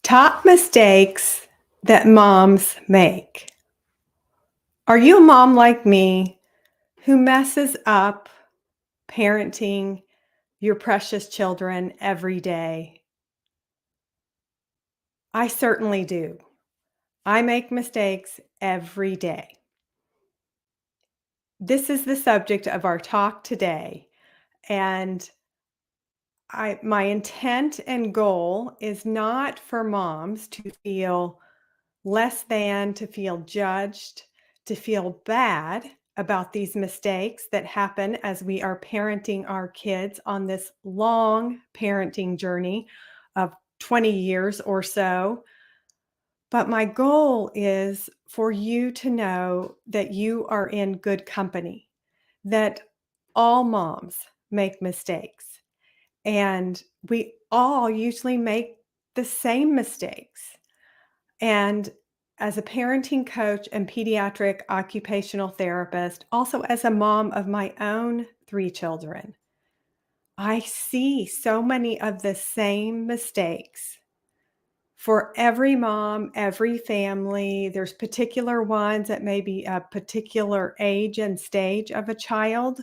Top mistakes that moms make. Are you a mom like me who messes up parenting your precious children every day? I certainly do. I make mistakes every day. This is the subject of our talk today, and my intent and goal is not for moms to feel less than, to feel judged, to feel bad about these mistakes that happen as we are parenting our kids on this long parenting journey of 20 years or so. But my goal is for you to know that you are in good company, that all moms make mistakes, and we all usually make the same mistakes. And as a parenting coach and pediatric occupational therapist, also as a mom of my own three children, I see so many of the same mistakes for every mom, every family. There's particular ones that may be a particular age and stage of a child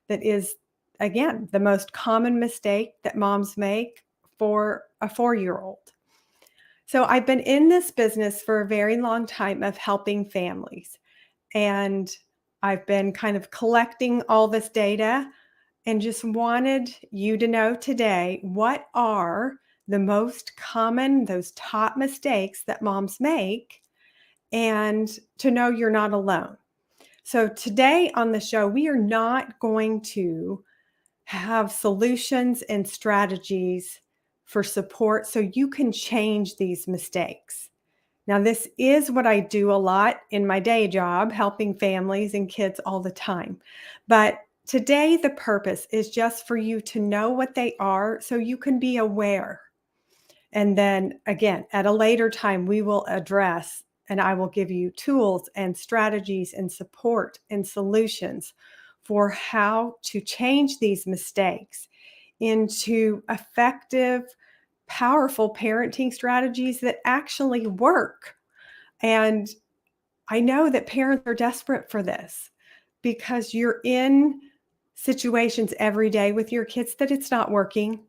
that is, again, the most common mistake that moms make for a 4-year-old. So I've been in this business for a very long time of helping families. And I've been kind of collecting all this data and just wanted you to know today what are the most common, those top mistakes that moms make, and to know you're not alone. So today on the show, we are not going to have solutions and strategies for support so you can change these mistakes. Now, this is what I do a lot in my day job, helping families and kids all the time. But today, the purpose is just for you to know what they are so you can be aware. And then again, at a later time, we will address and I will give you tools and strategies and support and solutions for how to change these mistakes into effective, powerful parenting strategies that actually work. And I know that parents are desperate for this because you're in situations every day with your kids that it's not working.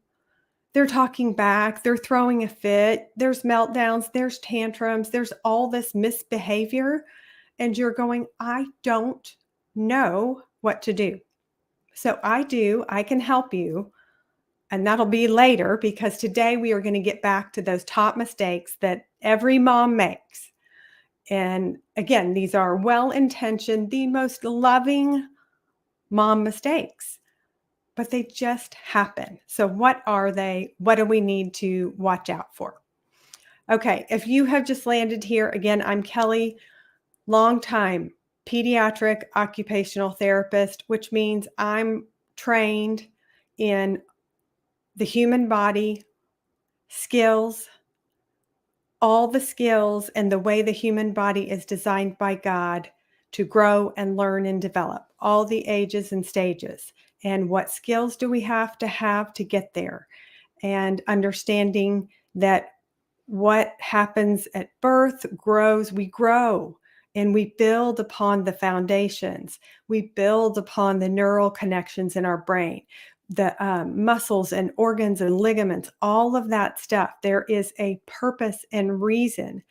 They're talking back, they're throwing a fit, there's meltdowns, there's tantrums, there's all this misbehavior, and you're going, I don't know what to do. So I can help you. And that'll be later because today we are going to get back to those top mistakes that every mom makes. And again, these are well intentioned, the most loving mom mistakes, but they just happen. So, what are they? What do we need to watch out for? Okay, if you have just landed here, again, I'm Kelly, longtime pediatric occupational therapist, which means I'm trained in the human body, skills, all the skills and the way the human body is designed by God to grow and learn and develop, all the ages and stages. And what skills do we have to get there? And understanding that what happens at birth grows, we grow and we build upon the foundations. We build upon the neural connections in our brain, the muscles and organs and ligaments, all of that stuff. There is a purpose and reason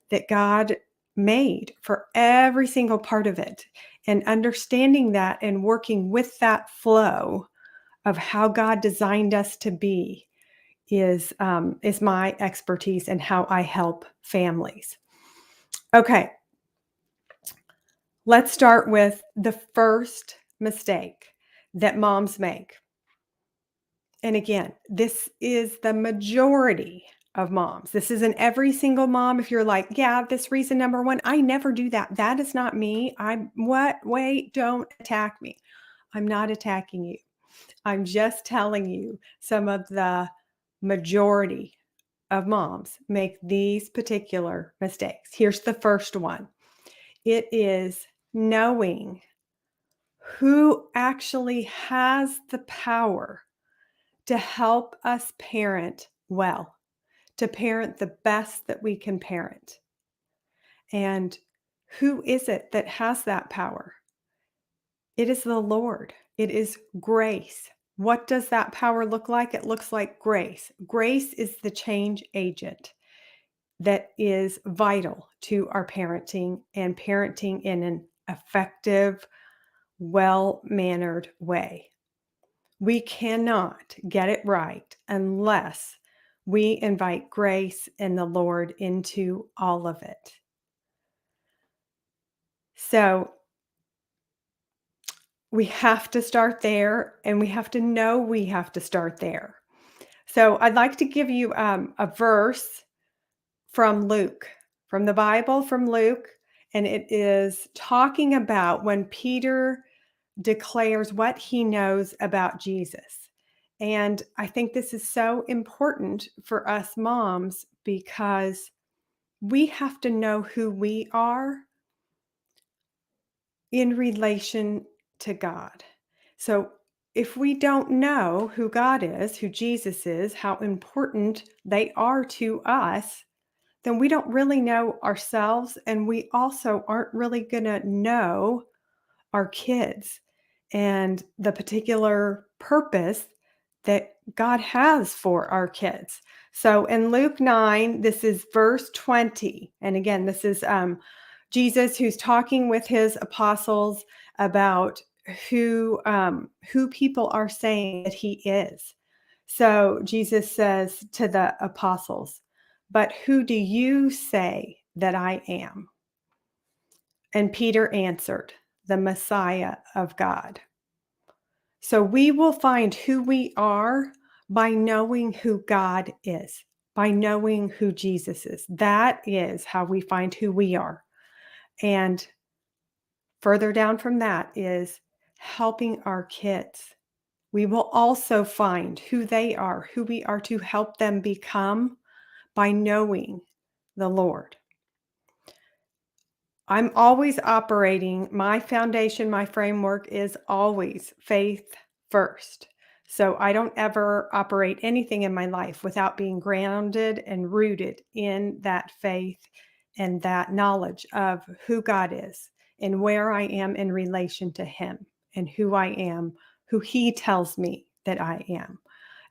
that God made for every single part of it. And understanding that and working with that flow of how God designed us to be is my expertise and how I help families. Okay, let's start with the first mistake that moms make. And again, this is the majority of moms. This isn't every single mom. If you're like, yeah, this reason number one, I never do that. That is not me. I'm what? Wait, don't attack me. I'm not attacking you. I'm just telling you some of the majority of moms make these particular mistakes. Here's the first one. It is knowing who actually has the power to help us parent well, to parent the best that we can parent. And who is it that has that power? It is the Lord. It is grace. What does that power look like? It looks like grace. Grace is the change agent that is vital to our parenting and parenting in an effective, well mannered way. We cannot get it right unless we invite grace and the Lord into all of it. So we have to start there, and we have to know we have to start there. So I'd like to give you a verse from Luke, from the Bible, from Luke, and it is talking about when Peter declares what he knows about Jesus. And I think this is so important for us moms because we have to know who we are in relation to God. So if we don't know who God is, who Jesus is, how important they are to us, then we don't really know ourselves. And we also aren't really going to know our kids and the particular purpose that God has for our kids. So in Luke 9, this is verse 20. And again, this is Jesus who's talking with his apostles about who people are saying that he is. So Jesus says to the apostles, "But who do you say that I am?" And Peter answered, "The Messiah of God." So we will find who we are by knowing who God is, by knowing who Jesus is. That is how we find who we are. And further down from that is helping our kids. We will also find who they are, who we are to help them become by knowing the Lord. I'm always operating, my foundation, my framework is always faith first. So I don't ever operate anything in my life without being grounded and rooted in that faith and that knowledge of who God is and where I am in relation to him and who I am, who he tells me that I am.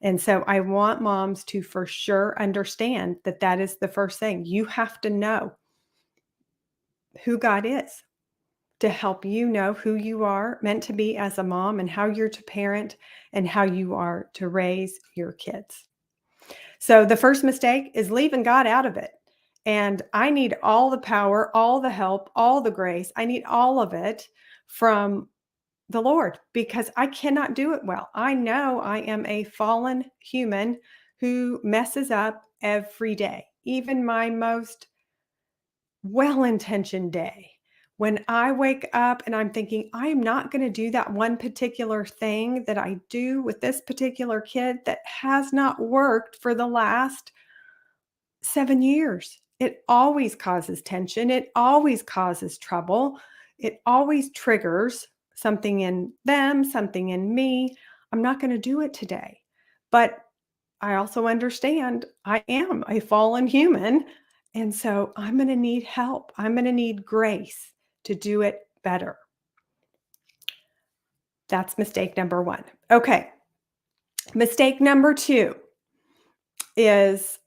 And so I want moms to for sure understand that that is the first thing. You have to know who God is to help you know who you are meant to be as a mom and how you're to parent and how you are to raise your kids. So the first mistake is leaving God out of it. And I need all the power, all the help, all the grace. I need all of it from the Lord because I cannot do it well. I know I am a fallen human who messes up every day, even my most well-intentioned day. When I wake up and I'm thinking, I am not going to do that one particular thing that I do with this particular kid that has not worked for the last 7 years. It always causes tension. It always causes trouble. It always triggers something in them, something in me. I'm not going to do it today. But I also understand I am a fallen human. And so I'm going to need help. I'm going to need grace to do it better. That's mistake number one. Okay. Mistake number two is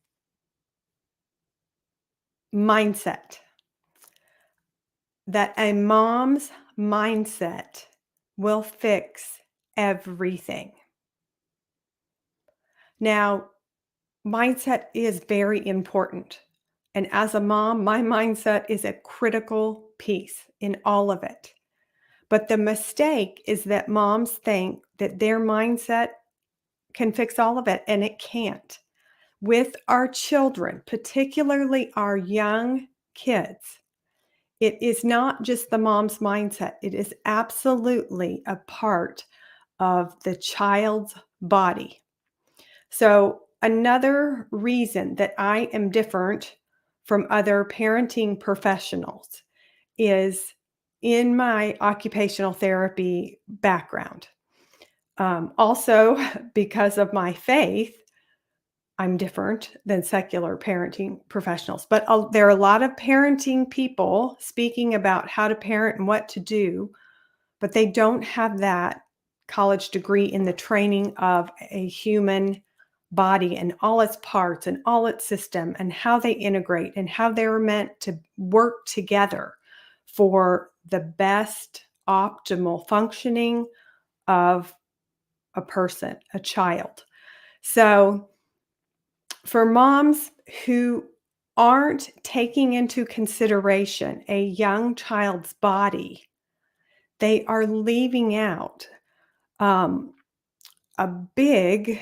mindset. That a mom's mindset will fix everything. Now, mindset is very important. And as a mom, my mindset is a critical piece in all of it. But the mistake is that moms think that their mindset can fix all of it, and it can't. With our children, particularly our young kids, it is not just the mom's mindset. It is absolutely a part of the child's body. So, another reason that I am different from other parenting professionals is in my occupational therapy background. Also, because of my faith, I'm different than secular parenting professionals, but there are a lot of parenting people speaking about how to parent and what to do, but they don't have that college degree in the training of a human body and all its parts and all its system and how they integrate and how they're meant to work together for the best optimal functioning of a person, a child. So, for moms who aren't taking into consideration a young child's body, they are leaving out um, a big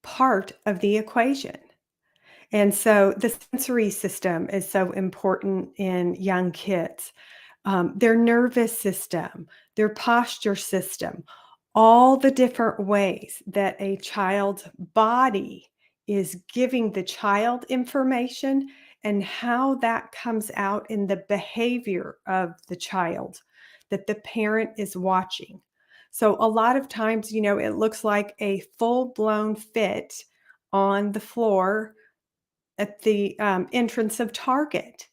part of the equation. And so the sensory system is so important in young kids. Their nervous system, their posture system, all the different ways that a child's body is giving the child information and how that comes out in the behavior of the child that the parent is watching. So, a lot of times, it looks like a full blown fit on the floor at the entrance of Target.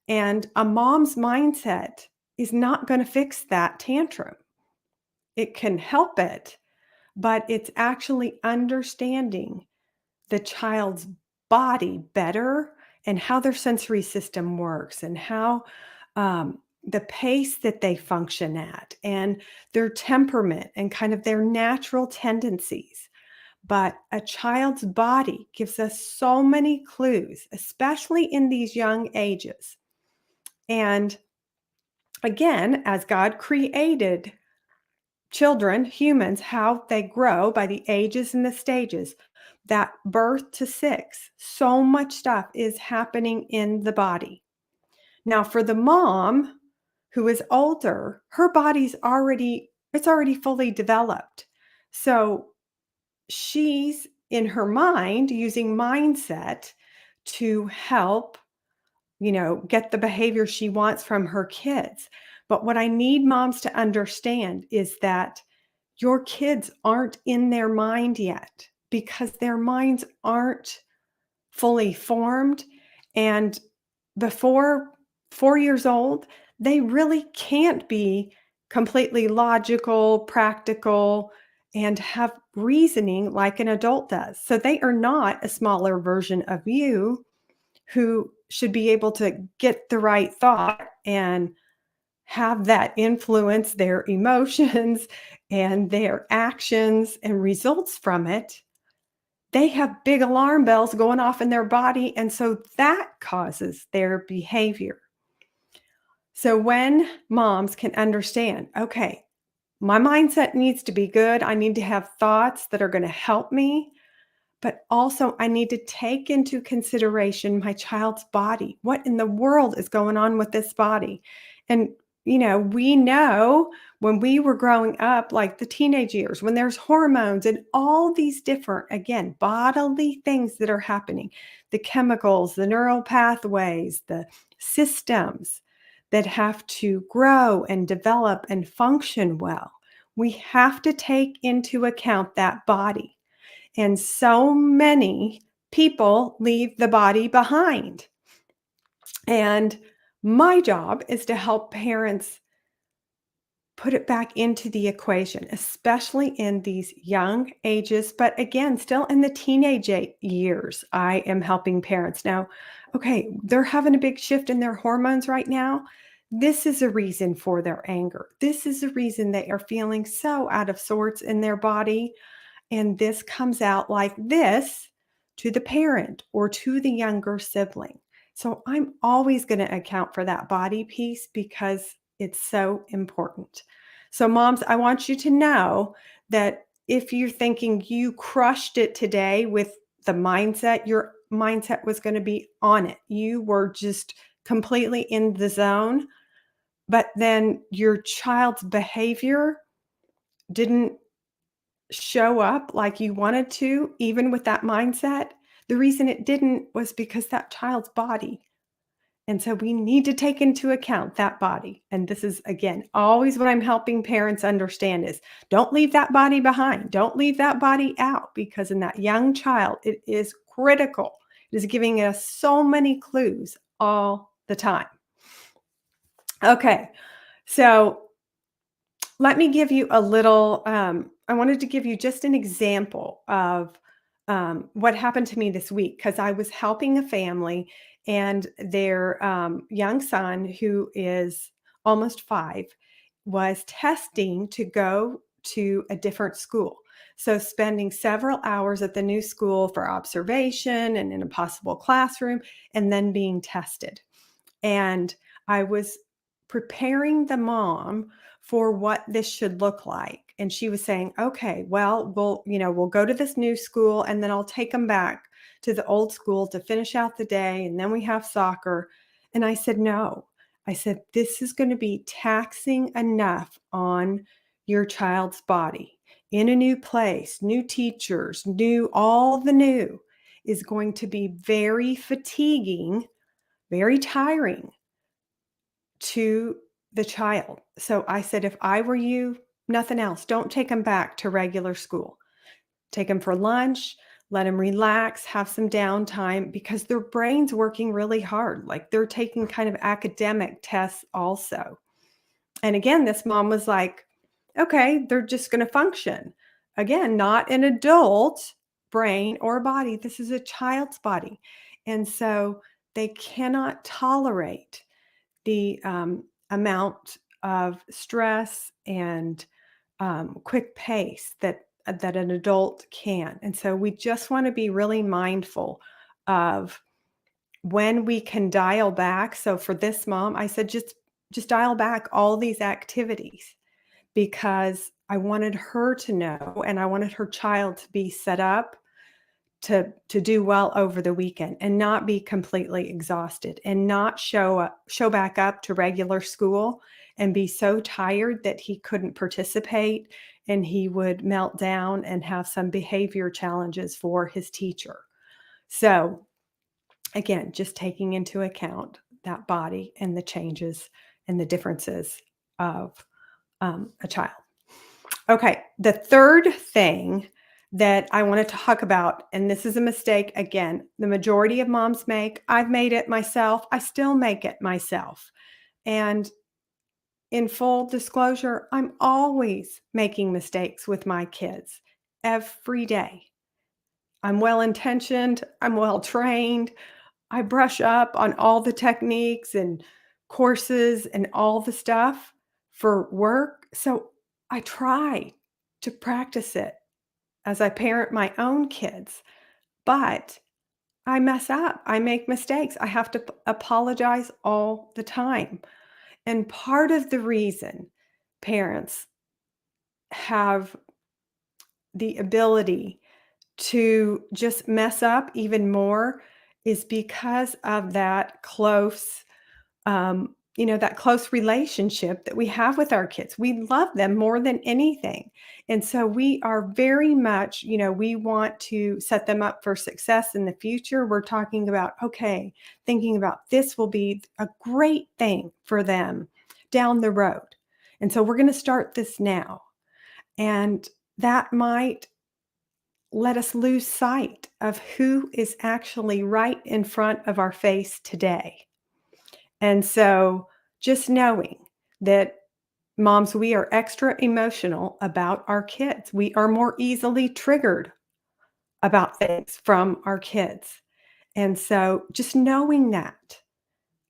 And a mom's mindset is not going to fix that tantrum. It can help it, but it's actually understanding the child's body better and how their sensory system works and how the pace that they function at and their temperament and kind of their natural tendencies. But a child's body gives us so many clues, especially in these young ages. And again, as God created children, humans, how they grow by the ages and the stages, that birth to 6, so much stuff is happening in the body. Now, for the mom who is older, her body's already fully developed. So she's in her mind using mindset to help get the behavior she wants from her kids. But what I need moms to understand is that your kids aren't in their mind yet because their minds aren't fully formed. And before 4 years old, they really can't be completely logical, practical, and have reasoning like an adult does. So they are not a smaller version of you who should be able to get the right thought and have that influence their emotions and their actions and results from it. They have big alarm bells going off in their body, and so that causes their behavior. So when moms can understand, okay, my mindset needs to be good. I need to have thoughts that are going to help me, but also I need to take into consideration my child's body. What in the world is going on with this body? And, we know when we were growing up, like the teenage years, when there's hormones and all these different, again, bodily things that are happening, the chemicals, the neural pathways, the systems that have to grow and develop and function well. We have to take into account that body. And so many people leave the body behind. And my job is to help parents put it back into the equation, especially in these young ages. But again, still in the teenage years, I am helping parents. Now, okay, they're having a big shift in their hormones right now. This is a reason for their anger. This is a reason they are feeling so out of sorts in their body. And this comes out like this to the parent or to the younger sibling. So I'm always going to account for that body piece because it's so important. So, moms, I want you to know that if you're thinking you crushed it today with the mindset, your mindset was going to be on it. You were just completely in the zone, but then your child's behavior didn't show up like you wanted to, even with that mindset. The reason it didn't was because that child's body And so we need to take into account that body. And this is, again, always what I'm helping parents understand is don't leave that body behind. Don't leave that body out because in that young child, it is critical. It is giving us so many clues all the time. Okay, so let me give you a little, I wanted to give you just an example of what happened to me this week because I was helping a family and their young son, who is almost 5, was testing to go to a different school. So, spending several hours at the new school for observation and in a possible classroom, and then being tested. And I was preparing the mom for what this should look like. And she was saying, okay, well, we'll go to this new school and then I'll take them back to the old school to finish out the day. And then we have soccer. And I said, no. I said, this is going to be taxing enough on your child's body in a new place, new teachers, all the new is going to be very fatiguing, very tiring to the child. So I said, if I were you, nothing else. Don't take them back to regular school. Take them for lunch, let them relax, have some downtime because their brain's working really hard. Like they're taking kind of academic tests also. And again, this mom was like, okay, they're just going to function. Again, not an adult brain or body. This is a child's body. And so they cannot tolerate the amount of stress and quick pace that an adult can. And so we just want to be really mindful of when we can dial back. So for this mom, I said just dial back all these activities because I wanted her to know and I wanted her child to be set up to do well over the weekend and not be completely exhausted and not show back up to regular school and be so tired that he couldn't participate and he would melt down and have some behavior challenges for his teacher. So again, just taking into account that body and the changes and the differences of a child. Okay, the third thing that I want to talk about, and this is a mistake again, the majority of moms make. I've made it myself. I still make it myself. And in full disclosure, I'm always making mistakes with my kids every day. I'm well intentioned, I'm well trained. I brush up on all the techniques and courses and all the stuff for work. So I try to practice it as I parent my own kids, but I mess up. I make mistakes. I have to apologize all the time. And part of the reason parents have the ability to just mess up even more is because of that close that close relationship that we have with our kids. We love them more than anything. And so we are very much, we want to set them up for success in the future. We're talking about, okay, thinking about this will be a great thing for them down the road. And so we're going to start this now. And that might let us lose sight of who is actually right in front of our face today. And so just knowing that moms, we are extra emotional about our kids. We are more easily triggered about things from our kids. And so just knowing that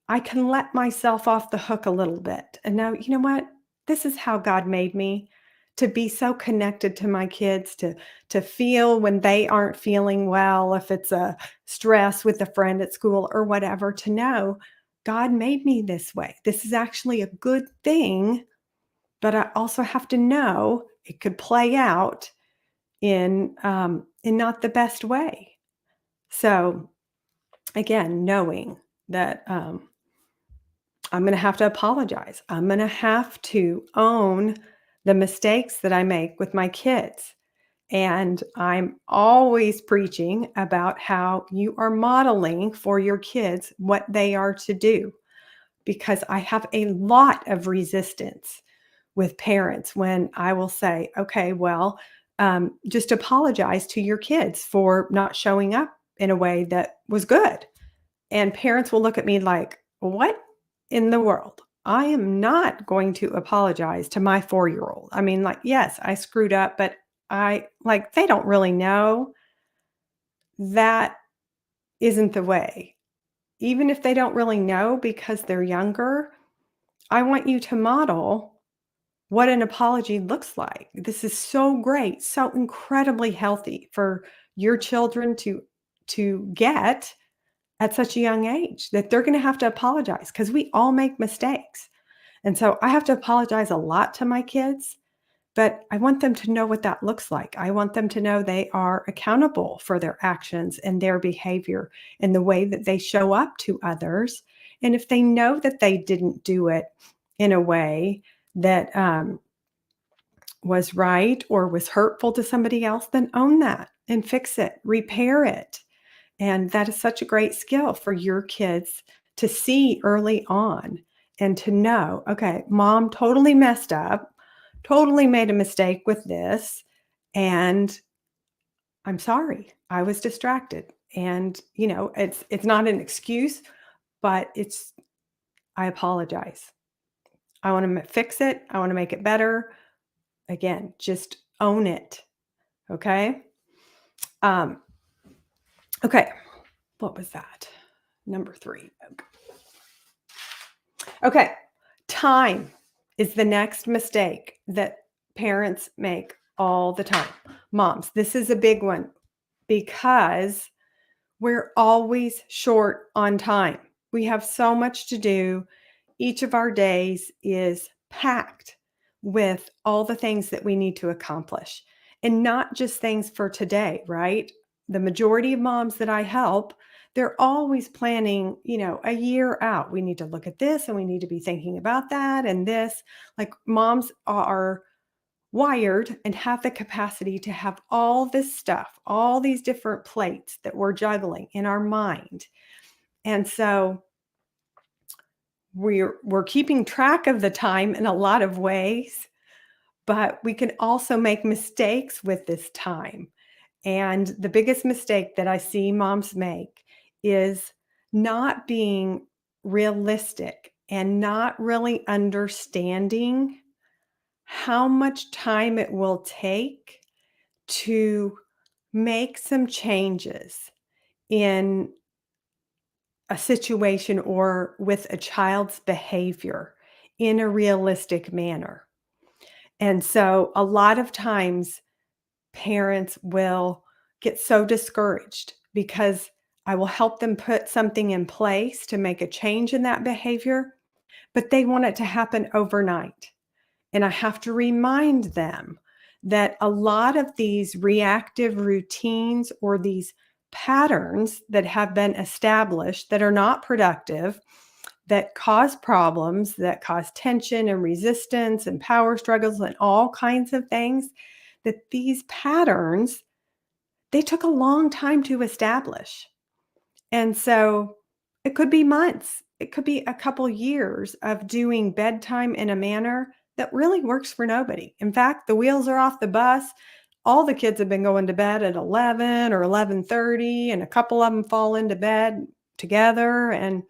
I can let myself off the hook a little bit and know, you know what? This is how God made me to be so connected to my kids, to feel when they aren't feeling well, if it's a stress with a friend at school or whatever, to know God made me this way. This is actually a good thing, but I also have to know it could play out in not the best way. So again, knowing that I'm going to have to apologize. I'm going to have to own the mistakes that I make with my kids And I'm always preaching about how you are modeling for your kids what they are to do, because I have a lot of resistance with parents when I will say, okay, well, just apologize to your kids for not showing up in a way that was good. And parents will look at me like, what in the world? I am not going to apologize to my 4-year-old. I mean, like, yes, I screwed up, but they don't really know. That isn't the way. Even if they don't really know because they're younger, I want you to model what an apology looks like. This is so great, so incredibly healthy for your children to get at such a young age, that they're going to have to apologize, because we all make mistakes. And so I have to apologize a lot to my kids, but I want them to know what that looks like. I want them to know they are accountable for their actions and their behavior and the way that they show up to others. And if they know that they didn't do it in a way that was right or was hurtful to somebody else, then own that and fix it, repair it. And that is such a great skill for your kids to see early on and to know, okay, mom totally messed up, totally made a mistake with this. And I'm sorry, I was distracted. And, it's not an excuse, but I apologize. I want to fix it. I want to make it better. Again, just own it. Okay. Um, okay. What was that? Number 3. Okay. Time is the next mistake that parents make all the time. Moms, this is a big one because we're always short on time. We have so much to do. Each of our days is packed with all the things that we need to accomplish, and not just things for today, right? The majority of moms that I help, they're always planning, a year out. We need to look at this and we need to be thinking about that and this. Like, moms are wired and have the capacity to have all this stuff, all these different plates that we're juggling in our mind. And so we're keeping track of the time in a lot of ways, but we can also make mistakes with this time. And the biggest mistake that I see moms make is not being realistic and not really understanding how much time it will take to make some changes in a situation or with a child's behavior in a realistic manner. And so a lot of times parents will get so discouraged because I will help them put something in place to make a change in that behavior, but they want it to happen overnight. And I have to remind them that a lot of these reactive routines or these patterns that have been established that are not productive, that cause problems, that cause tension and resistance and power struggles and all kinds of things, that these patterns, they took a long time to establish. And so it could be months, it could be a couple years of doing bedtime in a manner that really works for nobody. In fact, the wheels are off the bus. All the kids have been going to bed at 11 or 11:30, and a couple of them fall into bed together. And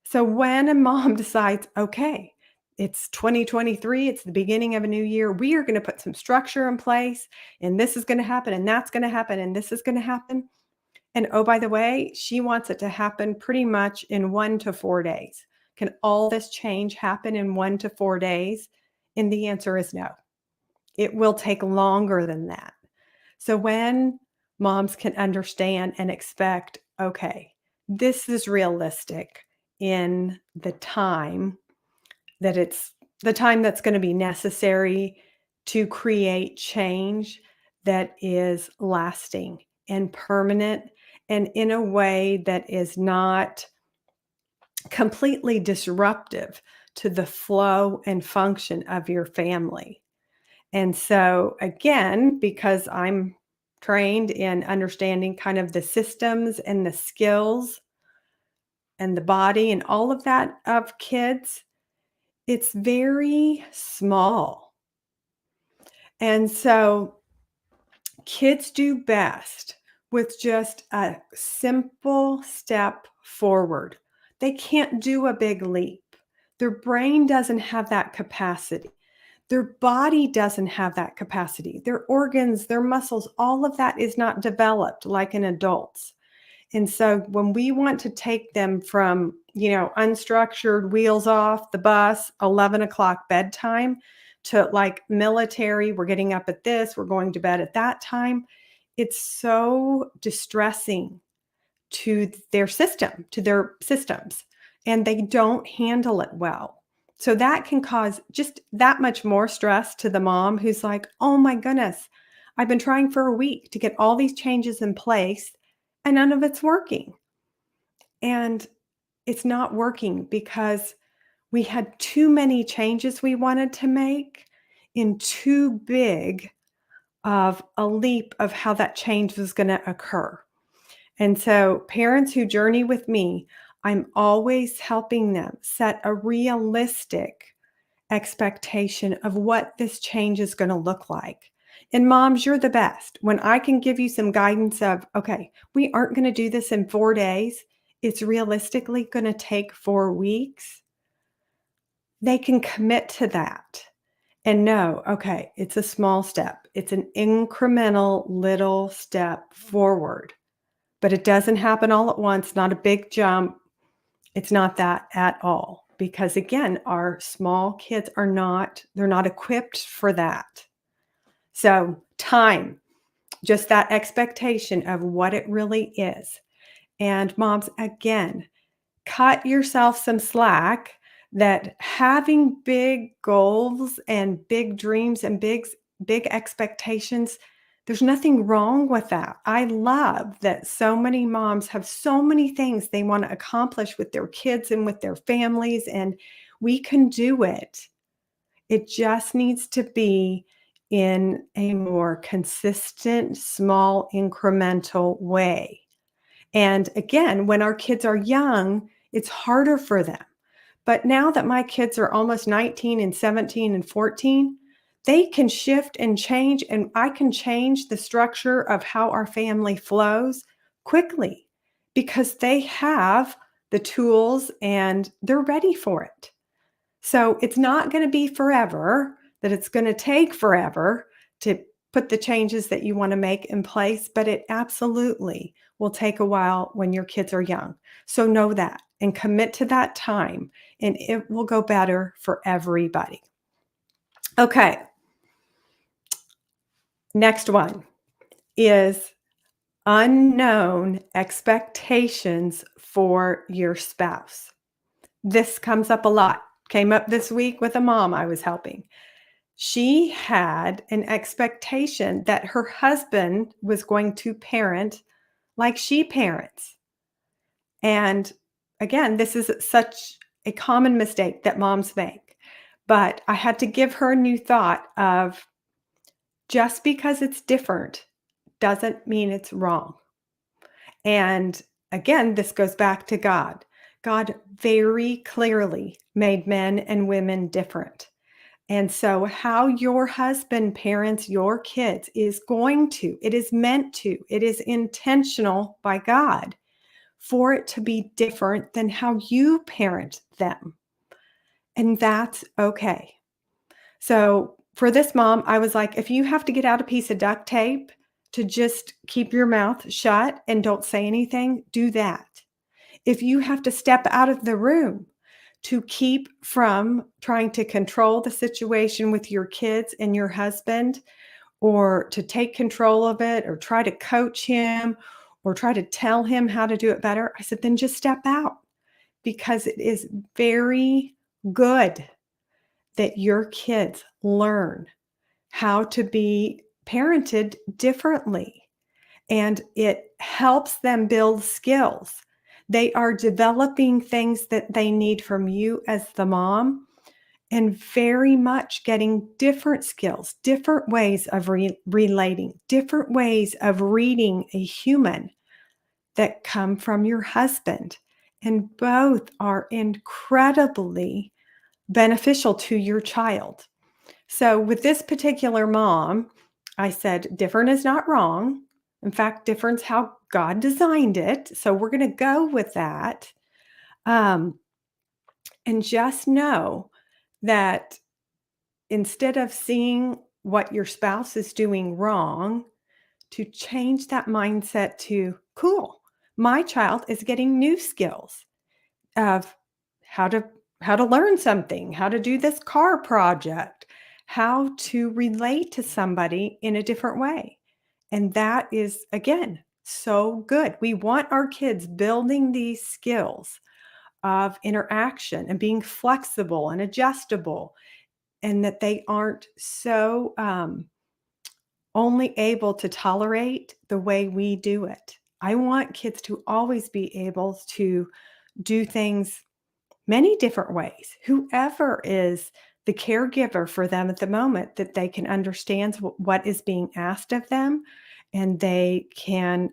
so when a mom decides, okay, it's 2023, it's the beginning of a new year, we are going to put some structure in place, and this is going to happen, and that's going to happen, and this is going to happen. And oh, by the way, she wants it to happen pretty much in 1 to 4 days. Can all this change happen in 1 to 4 days? And the answer is no. It will take longer than that. So when moms can understand and expect, okay, this is realistic in the time that's going to be necessary to create change that is lasting and permanent, and in a way that is not completely disruptive to the flow and function of your family. And so, again, because I'm trained in understanding kind of the systems and the skills and the body and all of that of kids, it's very small. And so kids do best with just a simple step forward. They can't do a big leap. Their brain doesn't have that capacity. Their body doesn't have that capacity. Their organs, their muscles, all of that is not developed like in adults. And so when we want to take them from, unstructured wheels off the bus, 11 o'clock bedtime, to like military, we're getting up at this, we're going to bed at that time, it's so distressing to their system, to their systems, and they don't handle it well. So that can cause just that much more stress to the mom who's like, oh my goodness, I've been trying for a week to get all these changes in place and none of it's working. And it's not working because we had too many changes we wanted to make in too big of a leap of how that change was going to occur. And so, parents who journey with me, I'm always helping them set a realistic expectation of what this change is going to look like. And moms, you're the best. When I can give you some guidance of, okay, we aren't going to do this in 4 days, it's realistically going to take 4 weeks, they can commit to that and know, okay, it's a small step, it's an incremental little step forward. But it doesn't happen all at once, not a big jump. It's not that at all. Because again, our small kids they're not equipped for that. So, time, just that expectation of what it really is. And moms, again, cut yourself some slack that having big goals and big dreams and big expectations, there's nothing wrong with that. I love that so many moms have so many things they want to accomplish with their kids and with their families, and we can do it. It just needs to be in a more consistent, small, incremental way. And again, when our kids are young, it's harder for them. But now that my kids are almost 19 and 17 and 14, they can shift and change, and I can change the structure of how our family flows quickly because they have the tools and they're ready for it. So it's not going to be forever, that it's going to take forever to put the changes that you want to make in place, but it absolutely will take a while when your kids are young. So know that and commit to that time, and it will go better for everybody. Okay. Next one is unknown expectations for your spouse. This comes up a lot. Came up this week with a mom I was helping. She had an expectation that her husband was going to parent like she parents. And again, this is such a common mistake that moms make. But I had to give her a new thought of just because it's different doesn't mean it's wrong. And again, this goes back to God. God very clearly made men and women different. And so, how your husband parents your kids it is meant to, it is intentional by God for it to be different than how you parent them. And that's okay. So, for this mom, I was like, if you have to get out a piece of duct tape to just keep your mouth shut and don't say anything, do that. If you have to step out of the room to keep from trying to control the situation with your kids and your husband, or to take control of it, or try to coach him, or try to tell him how to do it better, I said, then just step out, because it is very good that your kids learn how to be parented differently, and it helps them build skills. They are developing things that they need from you as the mom, and very much getting different skills, different ways of relating, different ways of reading a human that come from your husband. And both are incredibly beneficial to your child. So, with this particular mom, I said, different is not wrong. In fact, different's how God designed it. So, we're going to go with that. Um, and just know that instead of seeing what your spouse is doing wrong, to change that mindset to, cool, my child is getting new skills of how to how to learn something, how to do this car project, how to relate to somebody in a different way. And that is again so good. We want our kids building these skills of interaction and being flexible and adjustable, and that they aren't so only able to tolerate the way we do it. I want kids to always be able to do things many different ways. Whoever is the caregiver for them at the moment, that they can understand what is being asked of them, and they can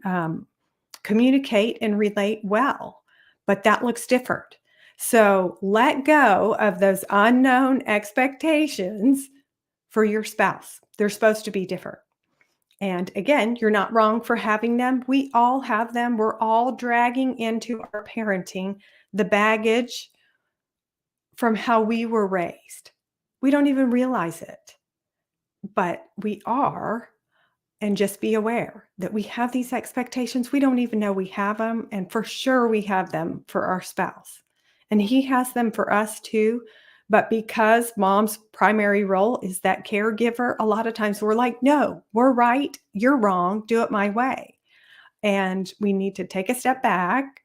communicate and relate well. But that looks different. So let go of those unknown expectations for your spouse. They're supposed to be different. And again, you're not wrong for having them. We all have them. We're all dragging into our parenting the baggage from how we were raised. We don't even realize it, but we are. And just be aware that we have these expectations. We don't even know we have them. And for sure, we have them for our spouse. And he has them for us too. But because mom's primary role is that caregiver, a lot of times we're like, no, we're right. You're wrong. Do it my way. And we need to take a step back,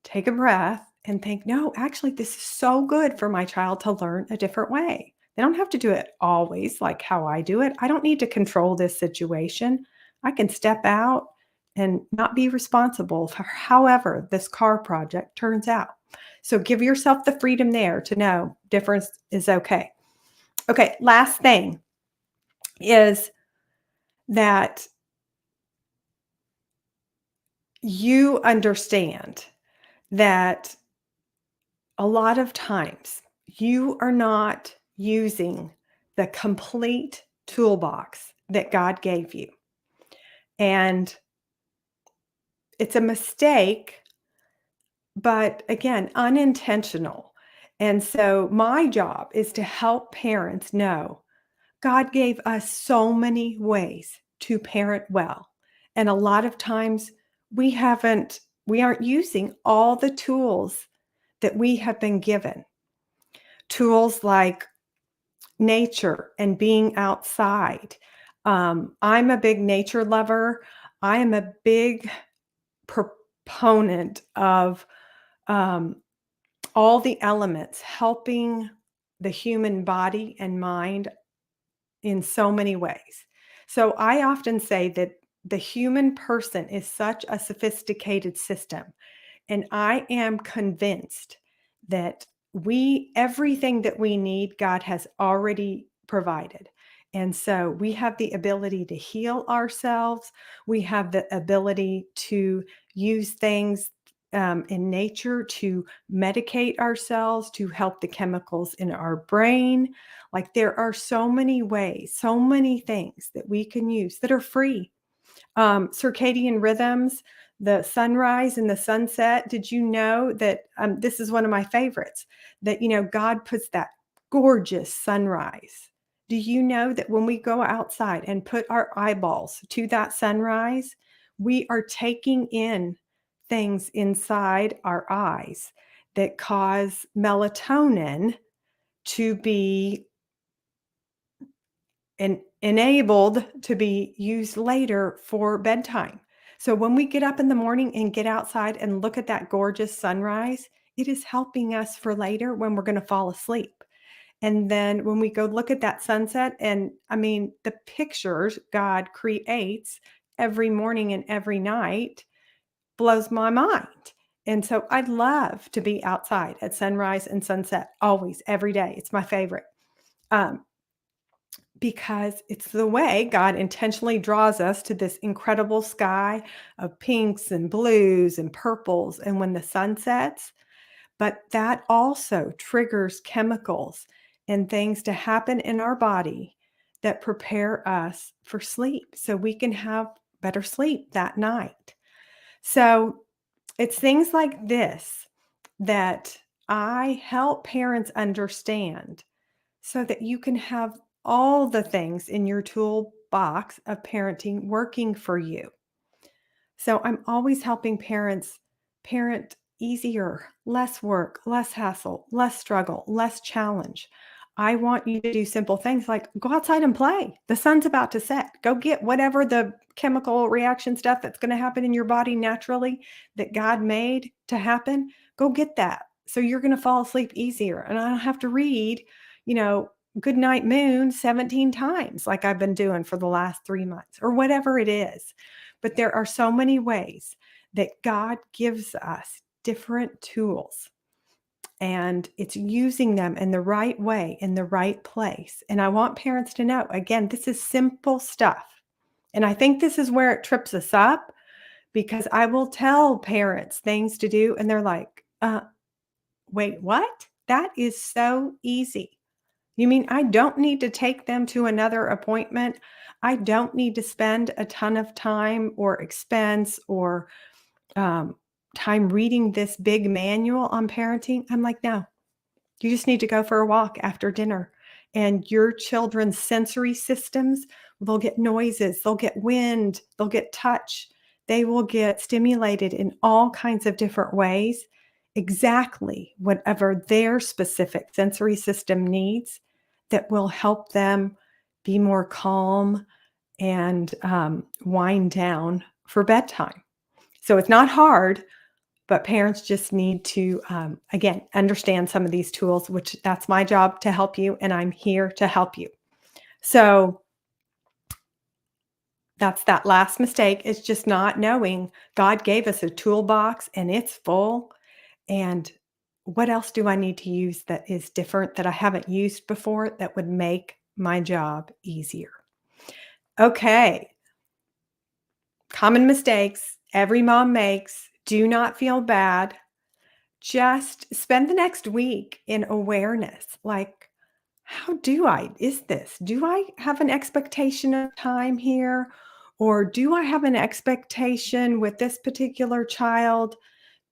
take a breath, and think, no, actually, this is so good for my child to learn a different way. They don't have to do it always like how I do it. I don't need to control this situation. I can step out and not be responsible for however this car project turns out. So give yourself the freedom there to know difference is okay. Okay, last thing is that you understand that a lot of times you are not using the complete toolbox that God gave you. And it's a mistake, but again, unintentional. And so my job is to help parents know God gave us so many ways to parent well. And a lot of times we aren't using all the tools that we have been given. Tools like nature and being outside. I'm a big nature lover. I am a big proponent of um, all the elements helping the human body and mind in so many ways. So I often say that the human person is such a sophisticated system. And I am convinced that everything that we need, God has already provided. And so we have the ability to heal ourselves. We have the ability to use things in nature to medicate ourselves, to help the chemicals in our brain. Like there are so many ways, so many things that we can use that are free. Circadian rhythms, the sunrise and the sunset. Did you know that this is one of my favorites? That God puts that gorgeous sunrise. Do you know that when we go outside and put our eyeballs to that sunrise, we are taking in things inside our eyes that cause melatonin to be and enabled to be used later for bedtime. So when we get up in the morning and get outside and look at that gorgeous sunrise, it is helping us for later when we're going to fall asleep. And then when we go look at that sunset, and I mean, the pictures God creates every morning and every night blows my mind. And so I love to be outside at sunrise and sunset, always, every day. It's my favorite. Um, because it's the way God intentionally draws us to this incredible sky of pinks and blues and purples. And when the sun sets, but that also triggers chemicals and things to happen in our body that prepare us for sleep so we can have better sleep that night. So it's things like this that I help parents understand so that you can have all the things in your toolbox of parenting working for you. So I'm always helping parents parent easier, less work, less hassle, less struggle, less challenge. I want you to do simple things like go outside and play. The sun's about to set. Go get whatever the chemical reaction stuff that's going to happen in your body naturally that God made to happen. Go get that. So you're going to fall asleep easier. And I don't have to read, you know, Good Night Moon 17 times like I've been doing for the last 3 months or whatever it is. But there are so many ways that God gives us different tools, and it's using them in the right way, in the right place. And I want parents to know again, this is simple stuff. And I think this is where it trips us up because I will tell parents things to do, and they're like, wait, what? That is so easy. You mean I don't need to take them to another appointment? I don't need to spend a ton of time or expense or um, time reading this big manual on parenting? I'm like, no, you just need to go for a walk after dinner. And your children's sensory systems, they'll get noises, they'll get wind, they'll get touch. They will get stimulated in all kinds of different ways, exactly whatever their specific sensory system needs that will help them be more calm and wind down for bedtime. So it's not hard, but parents just need to, again, understand some of these tools, which that's my job to help you, and I'm here to help you. So that's that last mistake is just not knowing God gave us a toolbox and it's full. And what else do I need to use that is different that I haven't used before that would make my job easier? Okay. Common mistakes every mom makes. Do not feel bad. Just spend the next week in awareness. Like, how is this? Do I have an expectation of time here? Or do I have an expectation with this particular child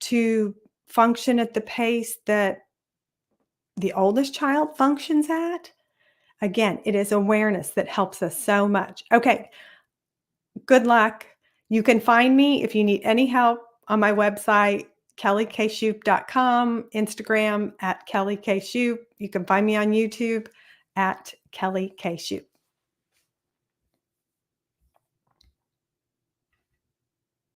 to function at the pace that the oldest child functions at? Again, it is awareness that helps us so much. Okay, good luck. You can find me if you need any help on my website, kellykshoup.com, Instagram at Kelly K. Shoup. You can find me on YouTube at Kelly K. Shoup.